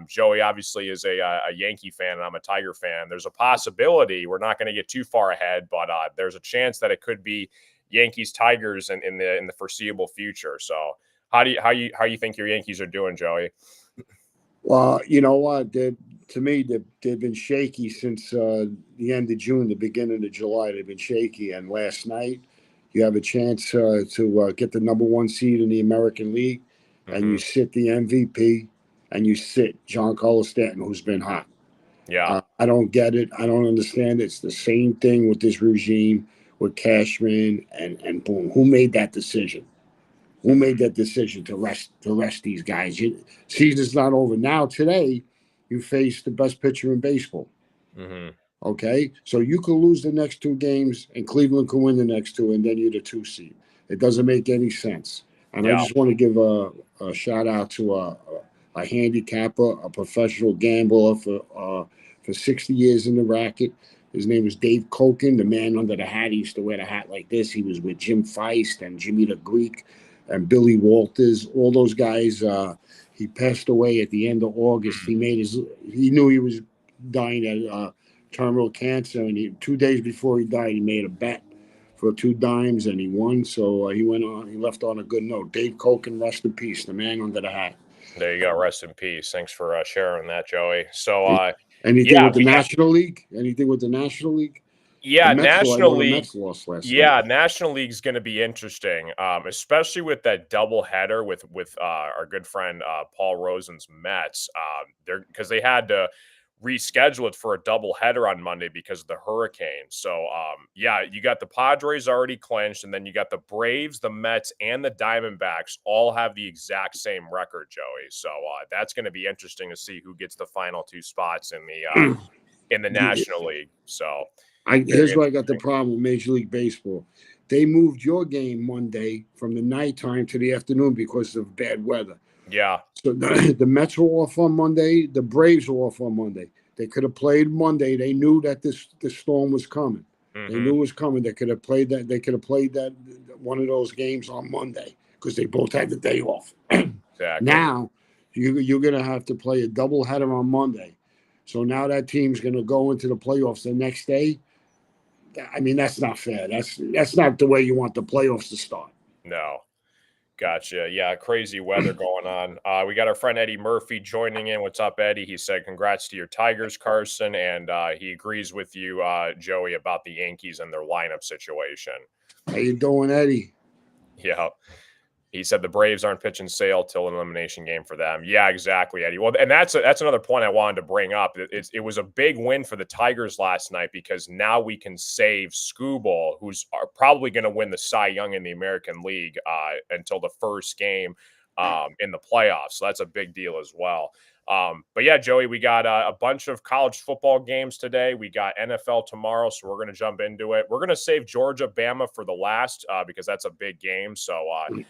Joey obviously is a Yankee fan, and I'm a Tiger fan. There's a possibility, we're not going to get too far ahead, but there's a chance that it could be Yankees Tigers in the foreseeable future. So how you think your Yankees are doing, Joey? Well, you know what? To me, they've been shaky since the end of June, the beginning of July. They've been shaky. And last night, you have a chance to get the number one seed in the American League, and you Mm-hmm. sit the MVP, and you sit Giancarlo Stanton, who's been hot. Yeah. I don't get it. I don't understand. It's the same thing with this regime, with Cashman and boom. Who made that decision? Who made that decision to rest these guys? Season's not over now. Today, you face the best pitcher in baseball. Mm-hmm. Okay, so you could lose the next two games, and Cleveland could win the next two, and then you're the two seed. It doesn't make any sense. And I Yeah. just want to give a shout out to a handicapper, a professional gambler for 60 years in the racket. His name was Dave Koken, the man under the hat. He used to wear the hat like this. He was with Jim Feist and Jimmy the Greek and Billy Walters. All those guys. He passed away at the end of August. He knew he was dying at terminal cancer, and 2 days before he died, he made a bet for two dimes, and he won. So he went on. He left on a good note. Dave Koken, rest in peace, the man under the hat. There you go. Rest in peace. Thanks for sharing that, Joey. So, Anything yeah, with the National League? Anything with the National League? The yeah, Mets. I National know the League. Mets lost last night. Yeah, National League's going to be interesting, especially with that doubleheader with our good friend Paul Rosen's Mets. Because they had to reschedule it for a doubleheader on Monday because of the hurricane. So, yeah, you got the Padres already clinched, and then you got the Braves, the Mets, and the Diamondbacks all have the exact same record, Joey. So that's going to be interesting to see who gets the final two spots in the National League. So. Very Here's where I got the interesting. problem with Major League Baseball. They moved your game Monday from the nighttime to the afternoon because of bad weather. Yeah. So the Mets were off on Monday. The Braves were off on Monday. They could have played Monday. They knew that this storm was coming. They Mm-hmm. knew it was coming. They could have played that. They could have played that one of those games on Monday because they both had the day off. Exactly. Now you're going to have to play a doubleheader on Monday. So now that team's going to go into the playoffs the next day. I mean, that's not fair. That's not the way you want the playoffs to start. No. Gotcha. Yeah, crazy weather going on. We got our friend Eddie Murphy joining in. What's up, Eddie? He said, congrats to your Tigers, Carson. And he agrees with you, Joey, about the Yankees and their lineup situation. How you doing, Eddie? Yeah. He said the Braves aren't pitching Sale till an elimination game for them. Yeah, exactly, Eddie. Well, and that's another point I wanted to bring up. It was a big win for the Tigers last night because now we can save Skubal, who's probably going to win the Cy Young in the American League until the first game in the playoffs. So that's a big deal as well. But yeah, Joey, we got a bunch of college football games today. We got NFL tomorrow, so we're going to jump into it. We're going to save Georgia, Bama for the last because that's a big game. So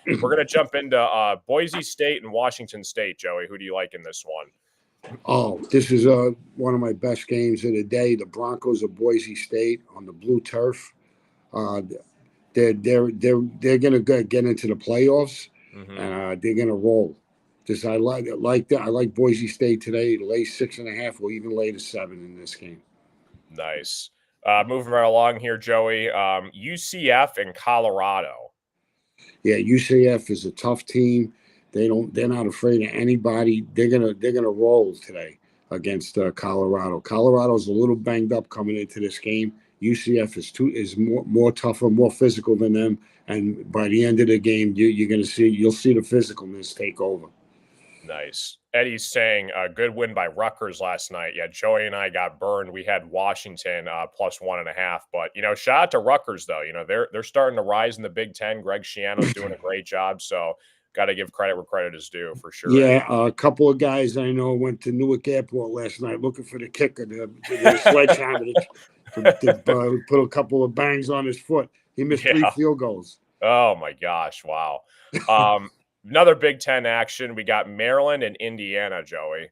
we're going to jump into Boise State and Washington State, Joey. Who do you like in this one? Oh, this is one of my best games of the day. The Broncos of Boise State on the blue turf. Uh, they're going to get into the playoffs, Mm-hmm. and they're going to roll. Just I like that. I like Boise State today. Lay 6.5 or even lay to 7 in this game. Nice. Moving right along here, Joey. UCF and Colorado. Yeah, UCF is a tough team. They're not afraid of anybody. They're gonna roll today against Colorado. Colorado's a little banged up coming into this game. UCF is more tougher, more physical than them. And by the end of the game, you'll see the physicalness take over. Nice. Eddie's saying a good win by Rutgers last night. Yeah, Joey and I got burned. We had Washington plus 1.5. But shout out to Rutgers though. They're starting to rise in the Big Ten. Greg Schiano's doing a great job. So got to give credit where credit is due for sure. Yeah, a couple of guys I know went to Newark Airport last night looking for the kicker to sledgehammer to put a couple of bangs on his foot. He missed 3 field goals. Oh my gosh! Wow. Another Big Ten action. We got Maryland and Indiana, Joey.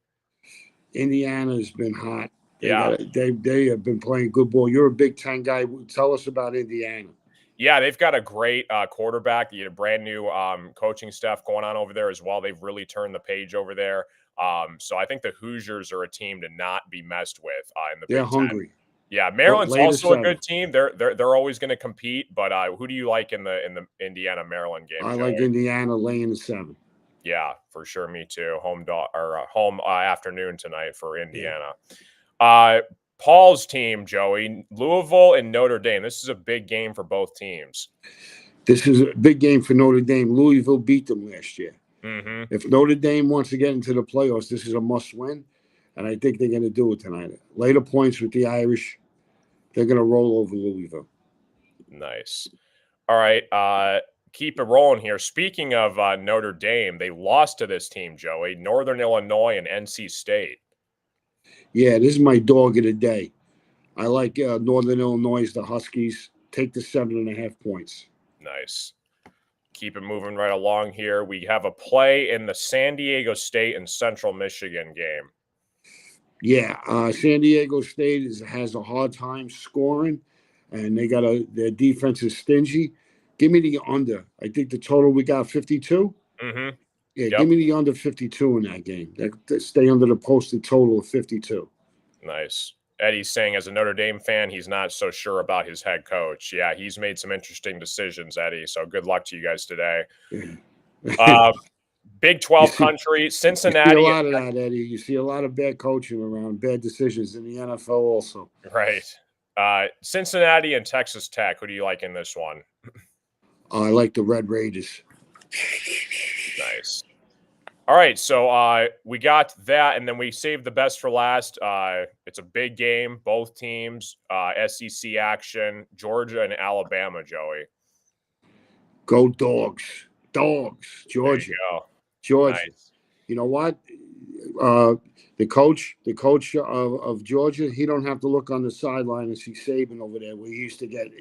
Indiana's been hot. They have been playing good ball. You're a Big Ten guy. Tell us about Indiana. Yeah, they've got a great quarterback. You had a brand new coaching staff going on over there as well. They've really turned the page over there. So I think the Hoosiers are a team to not be messed with in the They're Big Ten. hungry. Yeah, Maryland's Later also a seven. good team. They're always going to compete. But who do you like in the Indiana Maryland game? I Joey? like Indiana laying the 7. Yeah, for sure. Me too. Home afternoon tonight for Indiana. Paul's team, Joey, Louisville and Notre Dame. This is a big game for both teams. This is a big game for Notre Dame. Louisville beat them last year. Mm-hmm. If Notre Dame wants to get into the playoffs, this is a must-win, and I think they're going to do it tonight. Later points with the Irish, they're going to roll over Louisville. Nice. All right. Keep it rolling here. Speaking of Notre Dame, they lost to this team, Joey, Northern Illinois and NC State. Yeah, this is my dog of the day. I like Northern Illinois, the Huskies. Take the 7.5 points. Nice. Keep it moving right along here. We have a play in the San Diego State and Central Michigan game. Yeah, San Diego State has a hard time scoring, and their defense is stingy. Give me the under. I think the total we got 52. Mm-hmm. Yeah, Yep. Give me the under 52 in that game. Stay under the posted total of 52. Nice. Eddie's saying as a Notre Dame fan, he's not so sure about his head coach. Yeah, he's made some interesting decisions, Eddie. So good luck to you guys today. Big 12 country, Cincinnati. You see a lot of that, Eddie. You see a lot of bad coaching around, bad decisions in the NFL also. Right. Cincinnati and Texas Tech. Who do you like in this one? I like the Red Raiders. Nice. All right, so we got that, and then we saved the best for last. It's a big game, both teams, SEC action, Georgia and Alabama, Joey. Go Dogs. Dogs. Georgia. Georgia. Nice. You know what? The coach of Georgia, he don't have to look on the sideline and see Saban over there where he used to get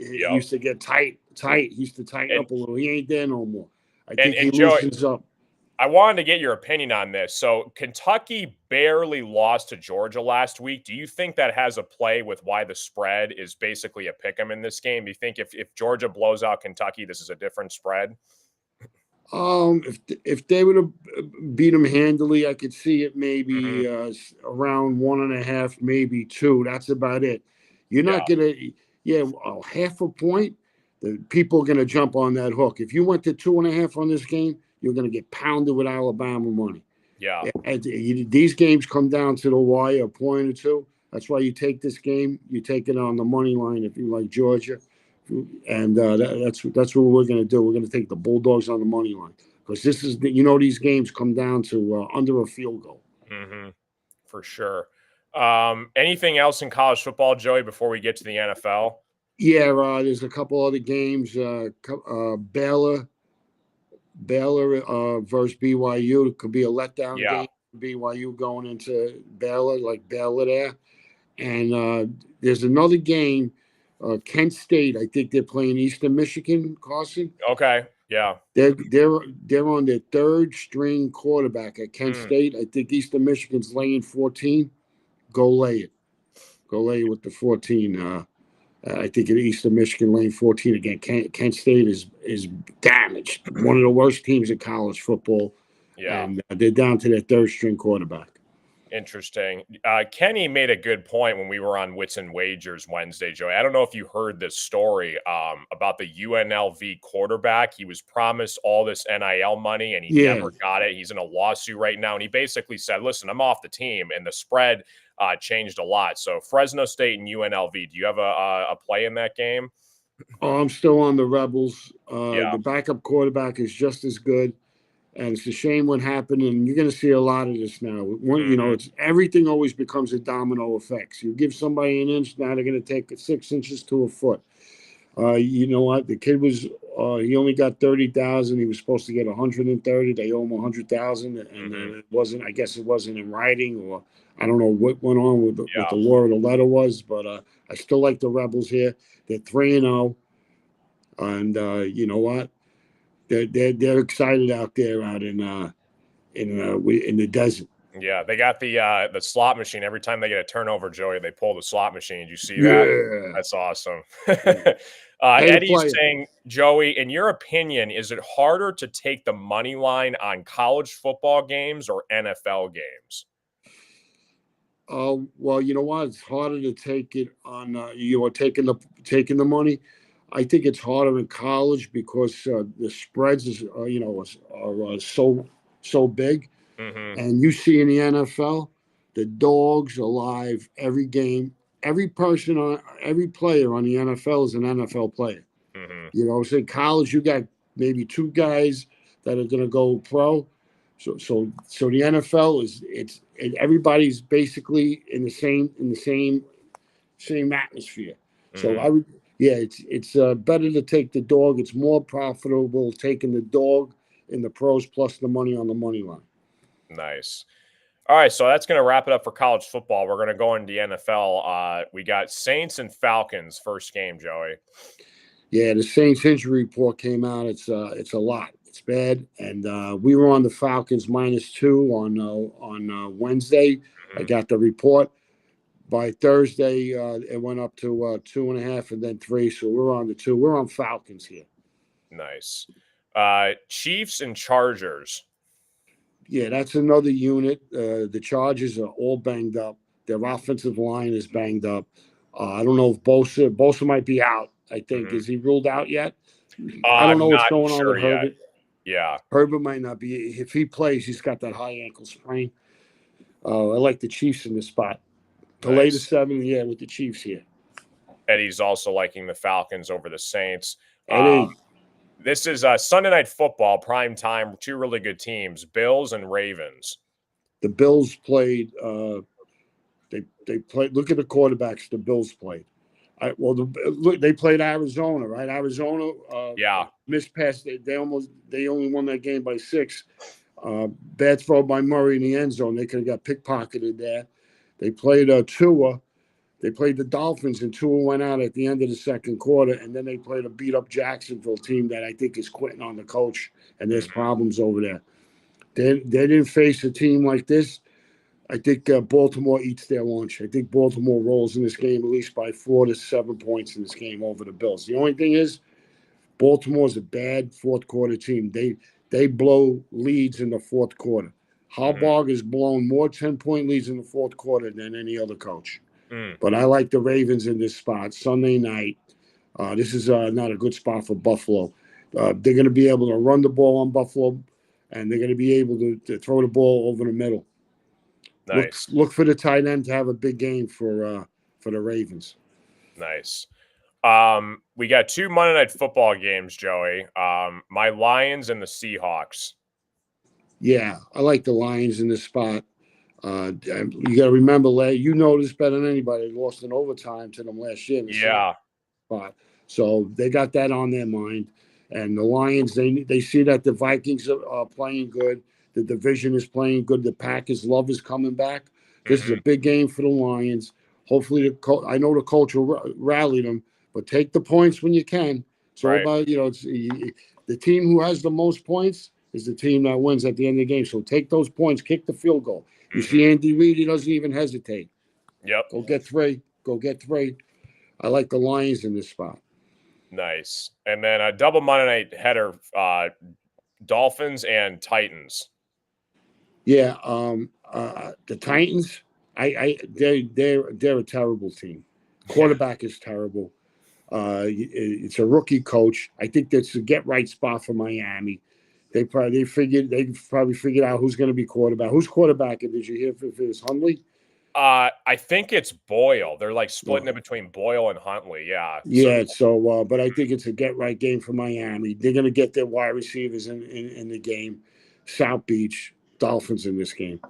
tight. He used to tighten up a little. He ain't there no more. I think he loosens up. I wanted to get your opinion on this. So Kentucky barely lost to Georgia last week. Do you think that has a play with why the spread is basically a pick 'em in this game? Do you think if Georgia blows out Kentucky, this is a different spread? If they would have beat them handily, I could see it maybe around 1.5, maybe 2. That's about it. You're not gonna, half a point. The people are gonna jump on that hook. If you went to 2.5 on this game, you're gonna get pounded with Alabama money. Yeah. These games come down to the wire, a point or two. That's why you take this game. You take it on the money line if you like Georgia. And that's what we're going to do. We're going to take the Bulldogs on the money line because this is these games come down to under a field goal. Mm-hmm. For sure. Anything else in college football, Joey, before we get to the NFL? Yeah, there's a couple other games. Baylor versus BYU. It could be a letdown game. BYU going into Baylor, like Baylor there. And there's another game. Kent State, I think they're playing Eastern Michigan, Carson. Okay, yeah. They're on their 3rd string quarterback at Kent State. I think Eastern Michigan's laying 14. Go lay it. Go lay it with the 14. I think at Eastern Michigan laying 14 again. Kent State is damaged. One of the worst teams in college football. Yeah. And they're down to their 3rd string quarterback. Interesting. Kenny made a good point when we were on Wits and Wagers Wednesday, Joey. I don't know if you heard this story about the UNLV quarterback. He was promised all this NIL money and he never got it. He's in a lawsuit right now. And he basically said, listen, I'm off the team. And the spread changed a lot. So Fresno State and UNLV, do you have a play in that game? Oh, I'm still on the Rebels. The backup quarterback is just as good. And it's a shame what happened, and you're going to see a lot of this now. It's everything always becomes a domino effect. You give somebody an inch, now they're going to take 6 inches to a foot. You know what? The kid was he only got 30,000. He was supposed to get 130. They owe him 100,000, and it wasn't. I guess it wasn't in writing, or I don't know what went on with what the law or the letter was. But I still like the Rebels here. They're 3-0, and you know what? They're excited out there in the desert. Yeah, they got the slot machine. Every time they get a turnover, Joey, they pull the slot machine. Did you see that? Yeah. That's awesome. Yeah. Pay to Eddie's play. saying, Joey, in your opinion, is it harder to take the money line on college football games or NFL games? Well, you know what? It's harder to take it on. Taking the money. I think it's harder in college because the spreads are so big, Mm-hmm. and you see in the NFL, the dogs are live every game. Every player on the NFL is an NFL player. Mm-hmm. You know, say college, you got maybe two guys that are going to go pro. So the NFL everybody's basically in the same atmosphere. So Mm-hmm. I would, yeah, it's better to take the dog. It's more profitable taking the dog in the pros plus the money on the money line. Nice. All right, so that's going to wrap it up for college football. We're going to go into the NFL. We got Saints and Falcons first game, Joey. Yeah, the Saints injury report came out. It's a lot. It's bad, and we were on the Falcons -2 on Wednesday. I Mm-hmm. got the report. By Thursday, it went up to 2.5 and then 3. So we're on the 2. We're on Falcons here. Nice. Chiefs and Chargers. Yeah, that's another unit. The Chargers are all banged up. Their offensive line is banged up. I don't know if Bosa might be out. I think Mm-hmm. is he ruled out yet? I don't know what's Not going on sure with yet. Herbert. Yeah. Herbert might not be. If he plays, he's got that high ankle sprain. I like the Chiefs in this spot. The latest Nice. 7, yeah, with the Chiefs here. Eddie's also liking the Falcons over the Saints. Eddie, This is Sunday Night Football, prime time. Two really good teams, Bills and Ravens. the Bills played. They played. Look at the quarterbacks the Bills played. Look, they played Arizona, right? Arizona Yeah. missed pass. They only won that game by 6. Bad throw by Murray in the end zone. They could have got pickpocketed there. They played Tua. They played the Dolphins, and Tua went out at the end of the second quarter. And then they played a beat up Jacksonville team that I think is quitting on the coach, and there's problems over there. They didn't face a team like this. I think Baltimore eats their lunch. I think Baltimore rolls in this game at least by 4 to 7 points in this game over the Bills. The only thing is, Baltimore's a bad fourth quarter team. They blow leads in the fourth quarter. Harbaugh has blown more 10-point leads in the fourth quarter than any other coach. But I like the Ravens in this spot. Sunday night. This is not a good spot for Buffalo. They're going to be able to run the ball on Buffalo, and they're going to be able to throw the ball over the middle. Nice. Look for the tight end to have a big game for the Ravens. Nice. We got 2 Monday Night Football games, Joey. My Lions and the Seahawks. Yeah, I like the Lions in this spot. You got to remember, you know this better than anybody. They lost in overtime to them last year in the Yeah. spot. So they got that on their mind. And the Lions, they see that the Vikings are playing good. The division is playing good. The Packers' love is coming back. This is a big game for the Lions. Hopefully, I know the coach will rally them, but take the points when you can. It's all about, it's the team who has the most points is the team that wins at the end of the game. So take those points, kick the field goal. You see Andy Reid, he doesn't even hesitate. Yep. Go get 3. Go get 3. I like the Lions in this spot. Nice. And then a double Monday night header, Dolphins and Titans. Yeah, the Titans. They're a terrible team. Quarterback is terrible. It's a rookie coach. I think that's a get right spot for Miami. They probably figured out who's going to be quarterback. Who's quarterback? Did you hear if it was Hundley? I think it's Boyle. They're like splitting it between Boyle and Huntley. Yeah. Yeah. So, but I think it's a get right game for Miami. They're going to get their wide receivers in the game. South Beach Dolphins in this game.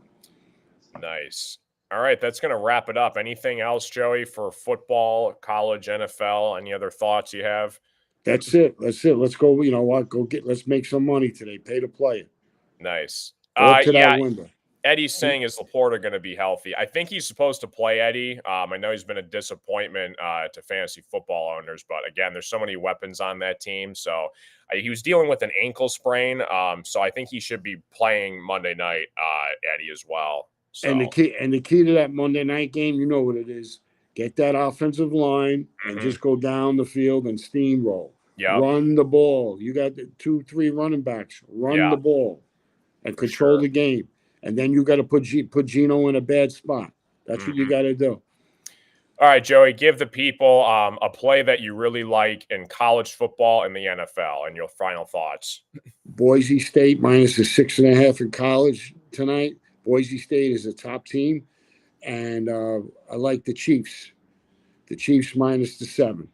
Nice. All right, that's going to wrap it up. Anything else, Joey, for football, college, NFL? Any other thoughts you have? That's it. Let's go. You know what? Let's make some money today. Pay to play it. Nice. Go up to that Yeah. window. Eddie's saying is Laporta going to be healthy? I think he's supposed to play, Eddie. I know he's been a disappointment to fantasy football owners, but again, there's so many weapons on that team. So he was dealing with an ankle sprain. So I think he should be playing Monday night, Eddie, as well. So And the key to that Monday night game, you know what it is. Get that offensive line and just go down the field and steamroll. Yep. Run the ball. You got the 2-3 running backs. Run the ball and control the game. And then you got to put Gino in a bad spot. That's what you got to do. All right, Joey, give the people a play that you really like in college football and the NFL and your final thoughts. Boise State minus the 6.5 in college tonight. Boise State is a top team. And I like the Chiefs. The Chiefs minus the 7.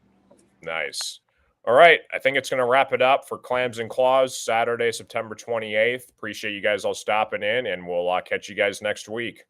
Nice. All right. I think it's going to wrap it up for Clams and Claws, Saturday, September 28th. Appreciate you guys all stopping in, and we'll catch you guys next week.